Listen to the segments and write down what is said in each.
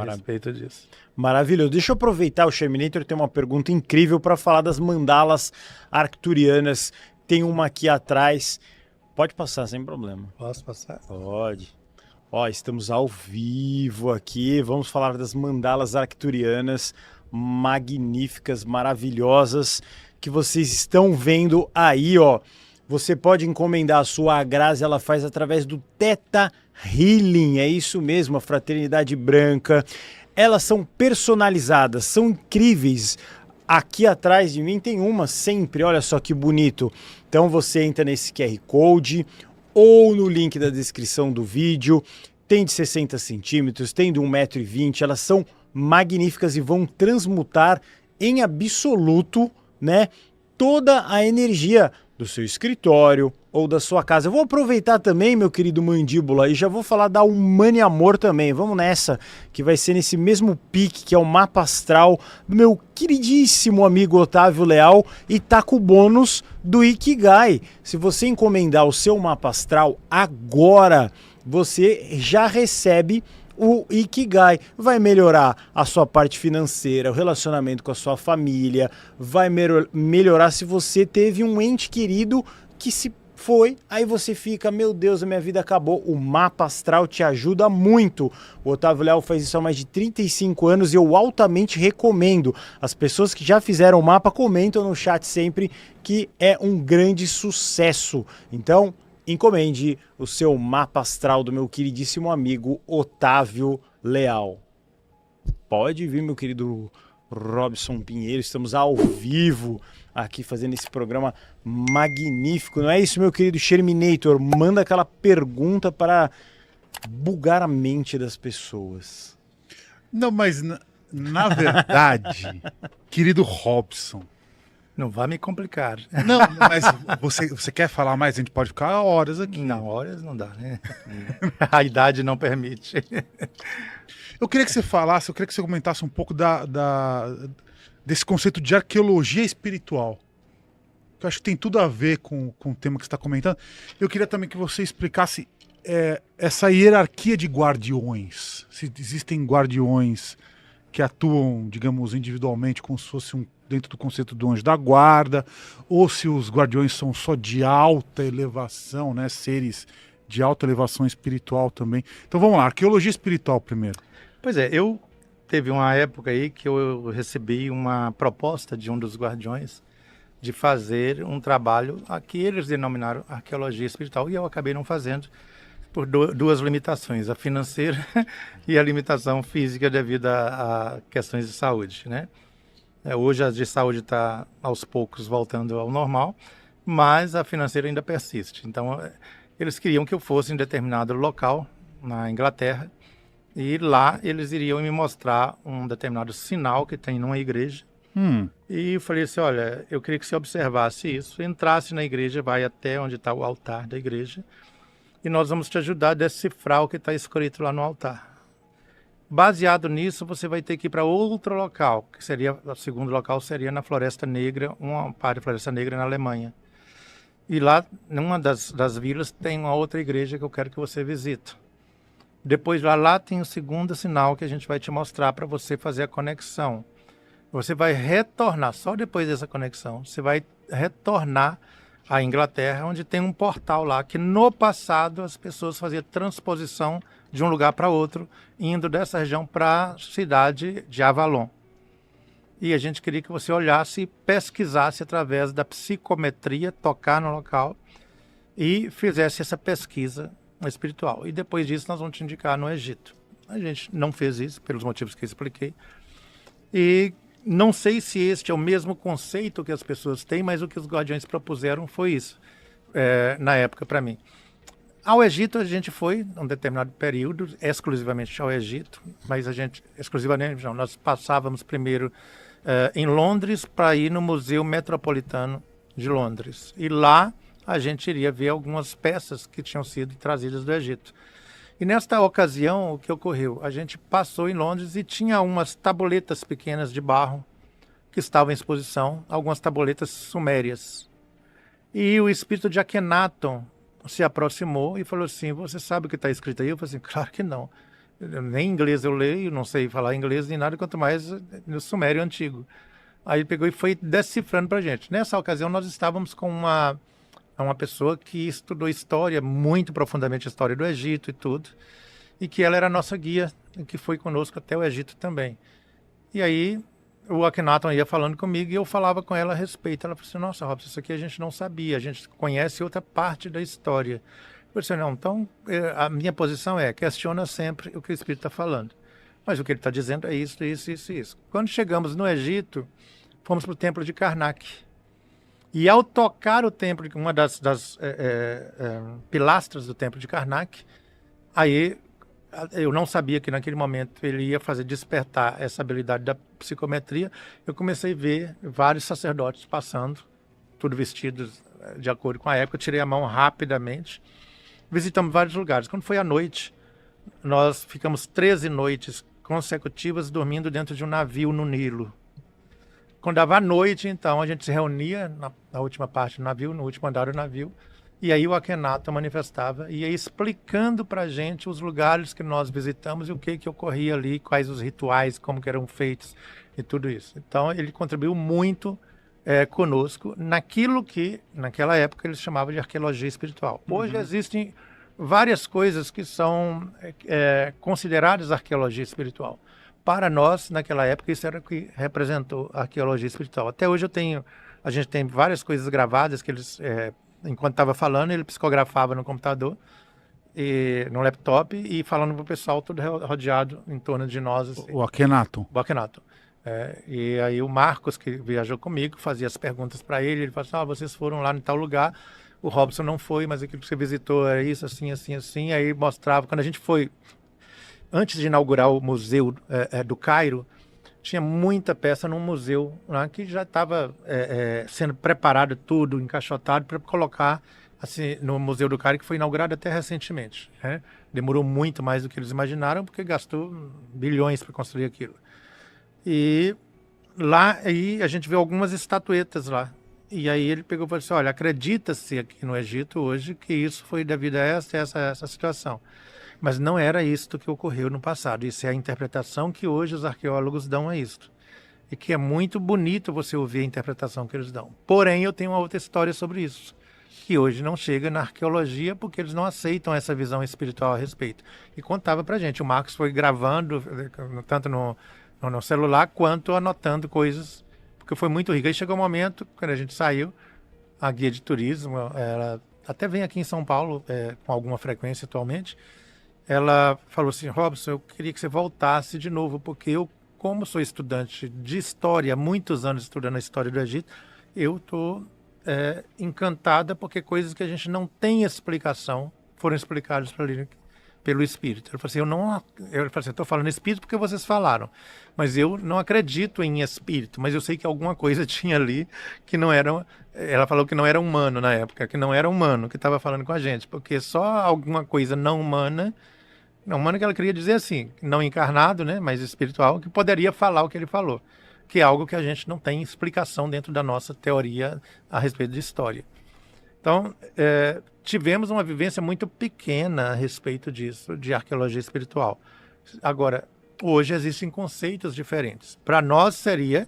a respeito disso. Maravilhoso. Deixa eu aproveitar, o Sherminator tem uma pergunta incrível para falar das mandalas arcturianas. Tem uma aqui atrás. Pode passar, sem problema. Posso passar? Pode. Ó, estamos ao vivo aqui. Vamos falar das mandalas arcturianas magníficas, maravilhosas, que vocês estão vendo aí, ó. Você pode encomendar a sua. A Grazi, ela faz através do Theta Healing. É isso mesmo, a Fraternidade Branca. Elas são personalizadas, são incríveis. Aqui atrás de mim tem uma sempre, olha só que bonito. Então você entra nesse QR Code ou no link da descrição do vídeo. Tem de 60 centímetros, tem de 1,20 m. Elas são magníficas e vão transmutar em absoluto, né, toda a energia do seu escritório ou da sua casa. Eu vou aproveitar também, meu querido Mandíbula, e já vou falar da Humane Amor também. Vamos nessa, que vai ser nesse mesmo pique, que é o mapa astral do meu queridíssimo amigo Otávio Leal, e tá com o bônus do Ikigai. Se você encomendar o seu mapa astral agora, você já recebe o Ikigai. Vai melhorar a sua parte financeira, o relacionamento com a sua família, vai melhorar se você teve um ente querido que se foi, aí você fica, meu Deus, a minha vida acabou. O mapa astral te ajuda muito. O Otávio Leal faz isso há mais de 35 anos e eu altamente recomendo. As pessoas que já fizeram o mapa comentam no chat sempre que é um grande sucesso. Então, encomende o seu mapa astral do meu queridíssimo amigo Otávio Leal. Pode vir, meu querido Robson Pinheiro, estamos ao vivo aqui fazendo esse programa magnífico. Não é isso, meu querido Sherminator? Manda aquela pergunta para bugar a mente das pessoas. Não, mas na verdade, querido Robson, não vai me complicar. Não, mas você quer falar mais? A gente pode ficar horas aqui. Não, horas não dá, né? A idade não permite. Eu queria que você falasse, eu queria que você comentasse um pouco desse conceito de arqueologia espiritual. Que eu acho que tem tudo a ver com o tema que você está comentando. Eu queria também que você explicasse essa hierarquia de guardiões. Se existem guardiões que atuam, digamos, individualmente, como se fosse dentro do conceito do anjo da guarda, ou se os guardiões são só de alta elevação, né? Seres de alta elevação espiritual também. Então vamos lá, arqueologia espiritual primeiro. Pois é, teve uma época aí que eu recebi uma proposta de um dos guardiões de fazer um trabalho que eles denominaram arqueologia espiritual, e eu acabei não fazendo por duas limitações, a financeira e a limitação física devido a questões de saúde, né? Hoje a de saúde está aos poucos voltando ao normal, mas a financeira ainda persiste. Então, eles queriam que eu fosse em determinado local, na Inglaterra, e lá eles iriam me mostrar um determinado sinal que tem numa igreja. E eu falei assim, olha, eu queria que você observasse isso, entrasse na igreja, vai até onde está o altar da igreja, e nós vamos te ajudar a decifrar o que está escrito lá no altar. Baseado nisso, você vai ter que ir para outro local, que seria, o segundo local seria na Floresta Negra, uma parte da Floresta Negra na Alemanha. E lá, numa das vilas, tem uma outra igreja que eu quero que você visite. Depois lá tem o segundo sinal que a gente vai te mostrar para você fazer a conexão. Você vai retornar, só depois dessa conexão, você vai retornar à Inglaterra, onde tem um portal lá, que no passado as pessoas faziam transposição de um lugar para outro, indo dessa região para a cidade de Avalon. E a gente queria que você olhasse e pesquisasse através da psicometria, tocar no local e fizesse essa pesquisa espiritual. E depois disso nós vamos te indicar no Egito. A gente não fez isso, pelos motivos que eu expliquei. E não sei se este é o mesmo conceito que as pessoas têm, mas o que os guardiões propuseram foi isso, na época, para mim. Ao Egito a gente foi, num determinado período, exclusivamente ao Egito, mas exclusivamente não, nós passávamos primeiro em Londres para ir no Museu Metropolitano de Londres. E lá a gente iria ver algumas peças que tinham sido trazidas do Egito. E nesta ocasião, o que ocorreu? A gente passou em Londres e tinha umas tabuletas pequenas de barro que estavam em exposição, algumas tabuletas sumérias. E o espírito de Akhenaton se aproximou e falou assim, você sabe o que está escrito aí? Eu falei assim, claro que não. Nem inglês eu leio, não sei falar inglês nem nada, quanto mais no Sumério antigo. Aí ele pegou e foi decifrando para a gente. Nessa ocasião, nós estávamos com uma pessoa que estudou história, muito profundamente a história do Egito e tudo, e que ela era a nossa guia, que foi conosco até o Egito também. E aí o Akhenaton ia falando comigo e eu falava com ela a respeito. Ela falou assim, nossa, Robson, isso aqui a gente não sabia, a gente conhece outra parte da história. Eu falei assim, não, então a minha posição questiona sempre o que o Espírito está falando. Mas o que ele está dizendo é isso, isso, isso, isso. Quando chegamos no Egito, fomos para o templo de Karnak. E ao tocar o templo, uma das pilastras do templo de Karnak, aí eu não sabia que naquele momento ele ia fazer despertar essa habilidade da psicometria. Eu comecei a ver vários sacerdotes passando, tudo vestidos de acordo com a época. Eu tirei a mão rapidamente. Visitamos vários lugares. Quando foi à noite, nós ficamos 13 noites consecutivas dormindo dentro de um navio no Nilo. Quando dava a noite, então, a gente se reunia na última parte do navio, no último andar do navio, e aí o Akhenaton manifestava e ia explicando para a gente os lugares que nós visitamos e o que ocorria ali, quais os rituais, como que eram feitos e tudo isso. Então, ele contribuiu muito conosco naquilo que, naquela época, eles chamavam de arqueologia espiritual. Hoje existem várias coisas que são consideradas arqueologia espiritual. Para nós, naquela época, isso era o que representou a arqueologia espiritual. Até hoje a gente tem várias coisas gravadas que eles, enquanto estava falando, ele psicografava no computador, no laptop, e falando para o pessoal, tudo rodeado em torno de nós. Assim. O Akhenaton. O Akhenaton. E aí o Marcos, que viajou comigo, fazia as perguntas para ele falou assim, vocês foram lá em tal lugar, o Robson não foi, mas aquilo que você visitou era isso, assim, assim, assim. Aí mostrava, quando a gente foi, antes de inaugurar o museu do Cairo, tinha muita peça num museu lá que já estava sendo preparado tudo, encaixotado para colocar assim, no Museu do Cairo, que foi inaugurado até recentemente. Demorou muito mais do que eles imaginaram, porque gastou bilhões para construir aquilo. E lá aí a gente vê algumas estatuetas lá. E aí ele pegou e falou assim, olha, acredita-se aqui no Egito hoje que isso foi devido a essa situação. Mas não era isto que ocorreu no passado. Isso é a interpretação que hoje os arqueólogos dão a isto. E que é muito bonito você ouvir a interpretação que eles dão. Porém, eu tenho uma outra história sobre isso, que hoje não chega na arqueologia porque eles não aceitam essa visão espiritual a respeito. E contava pra gente, o Marcos foi gravando, tanto no celular, quanto anotando coisas, porque foi muito rico. Aí chegou um momento, quando a gente saiu, a guia de turismo, ela até vem aqui em São Paulo com alguma frequência atualmente, ela falou assim, Robson, eu queria que você voltasse de novo, porque eu, como sou estudante de história, há muitos anos estudando a história do Egito, eu estou encantada porque coisas que a gente não tem explicação foram explicadas pelo Espírito. Ele falou assim, estou falando Espírito porque vocês falaram, mas eu não acredito em Espírito, mas eu sei que alguma coisa tinha ali que não era... Ela falou que não era humano na época, que não era humano que estava falando com a gente, porque só alguma coisa não humana que ela queria dizer assim, não encarnado, né, mas espiritual, que poderia falar o que ele falou, que é algo que a gente não tem explicação dentro da nossa teoria a respeito de história. Então, tivemos uma vivência muito pequena a respeito disso, de arqueologia espiritual. Agora, hoje existem conceitos diferentes. Para nós seria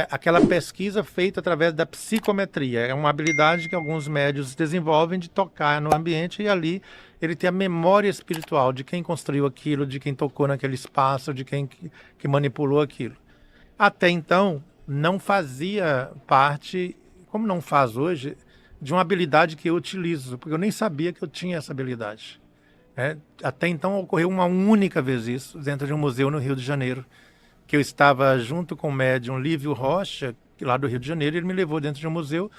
aquela pesquisa feita através da psicometria. É uma habilidade que alguns médios desenvolvem de tocar no ambiente e ali ele tem a memória espiritual de quem construiu aquilo, de quem tocou naquele espaço, de quem que manipulou aquilo. Até então, não fazia parte, como não faz hoje, de uma habilidade que eu utilizo, porque eu nem sabia que eu tinha essa habilidade. Até então ocorreu uma única vez isso, dentro de um museu no Rio de Janeiro, que eu estava junto com o médium Lívio Rocha, lá do Rio de Janeiro, ele me levou dentro de um museu,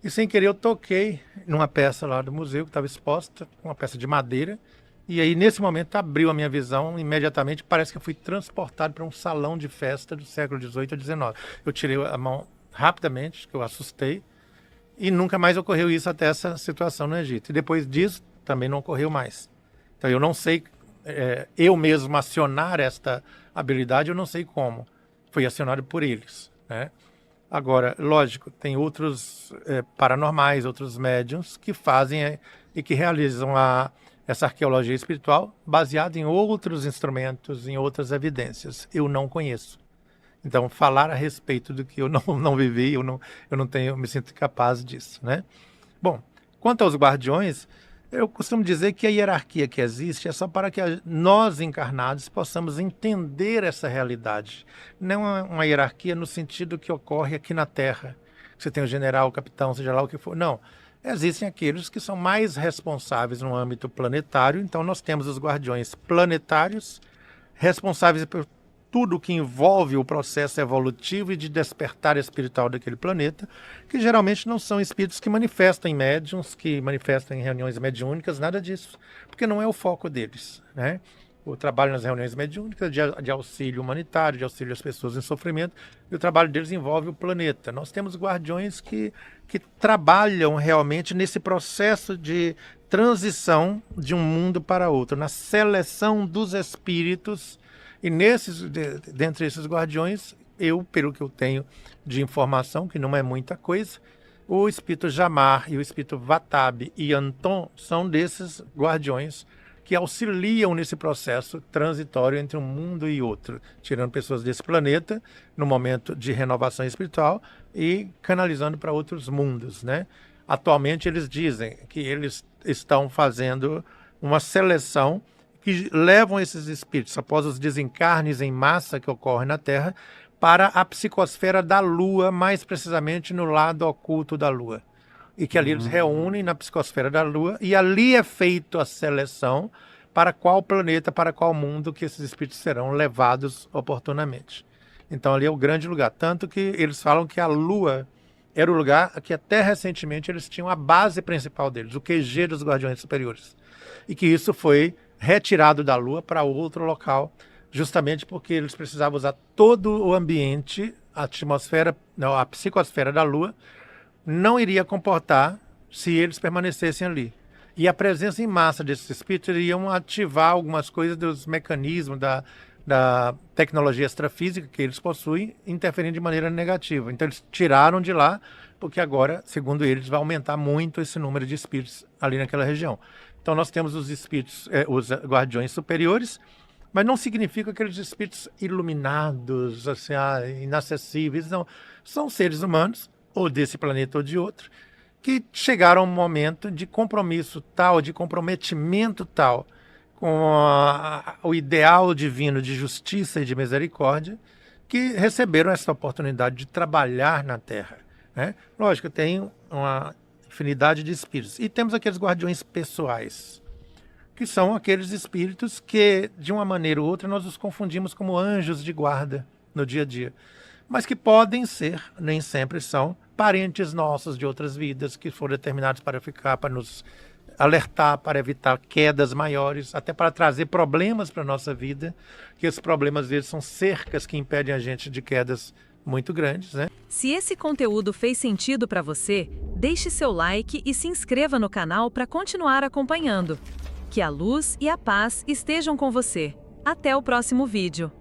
e sem querer eu toquei numa peça lá do museu, que estava exposta, uma peça de madeira, e aí nesse momento abriu a minha visão, imediatamente parece que eu fui transportado para um salão de festa do século XVIII ou XIX. Eu tirei a mão rapidamente, que eu assustei, e nunca mais ocorreu isso até essa situação no Egito. E depois disso, também não ocorreu mais. Então eu não sei, eu mesmo acionar esta habilidade, eu não sei como. Foi acionado por eles, né? Agora, lógico, tem outros paranormais, outros médiums que fazem e que realizam essa arqueologia espiritual baseada em outros instrumentos, em outras evidências. Eu não conheço. Então, falar a respeito do que eu não vivi, eu não tenho, me sinto incapaz disso, né? Bom, quanto aos guardiões, eu costumo dizer que a hierarquia que existe é só para que nós encarnados possamos entender essa realidade. Não é uma hierarquia no sentido que ocorre aqui na Terra. Você tem o general, o capitão, seja lá o que for. Não. Existem aqueles que são mais responsáveis no âmbito planetário. Então, nós temos os guardiões planetários, responsáveis por tudo que envolve o processo evolutivo e de despertar espiritual daquele planeta, que geralmente não são espíritos que manifestam em médiums, que manifestam em reuniões mediúnicas, nada disso, porque não é o foco deles, né? O trabalho nas reuniões mediúnicas de auxílio humanitário, de auxílio às pessoas em sofrimento, e o trabalho deles envolve o planeta. Nós temos guardiões que trabalham realmente nesse processo de transição de um mundo para outro, na seleção dos espíritos. E dentre esses guardiões, pelo que eu tenho de informação, que não é muita coisa, o espírito Jamar e o espírito Vatab e Anton são desses guardiões que auxiliam nesse processo transitório entre um mundo e outro, tirando pessoas desse planeta no momento de renovação espiritual e canalizando para outros mundos, né? Atualmente eles dizem que eles estão fazendo uma seleção que levam esses espíritos, após os desencarnes em massa que ocorrem na Terra, para a psicosfera da Lua, mais precisamente no lado oculto da Lua. E que ali eles reúnem na psicosfera da Lua, e ali é feita a seleção para qual planeta, para qual mundo que esses espíritos serão levados oportunamente. Então ali é o grande lugar. Tanto que eles falam que a Lua era o lugar que até recentemente eles tinham a base principal deles, o QG dos Guardiões Superiores. E que isso foi retirado da Lua para outro local, justamente porque eles precisavam usar todo o ambiente, a atmosfera, não, a psicosfera da Lua, não iria comportar se eles permanecessem ali. E a presença em massa desses espíritos iriam ativar algumas coisas dos mecanismos da tecnologia extrafísica que eles possuem, interferindo de maneira negativa. Então eles tiraram de lá, porque agora, segundo eles, vai aumentar muito esse número de espíritos ali naquela região. Então nós temos os espíritos, os guardiões superiores, mas não significa aqueles espíritos iluminados, assim, inacessíveis, não. São seres humanos, ou desse planeta ou de outro, que chegaram a um momento de compromisso tal, de comprometimento tal, com o ideal divino de justiça e de misericórdia, que receberam essa oportunidade de trabalhar na Terra, né? Lógico, tem uma infinidade de espíritos. E temos aqueles guardiões pessoais, que são aqueles espíritos que, de uma maneira ou outra, nós os confundimos como anjos de guarda no dia a dia, mas que podem ser, nem sempre são, parentes nossos de outras vidas, que foram determinados para ficar, para nos alertar, para evitar quedas maiores, até para trazer problemas para a nossa vida, que esses problemas, às vezes, são cercas que impedem a gente de quedas muito grandes, né? Se esse conteúdo fez sentido para você, deixe seu like e se inscreva no canal para continuar acompanhando. Que a luz e a paz estejam com você. Até o próximo vídeo.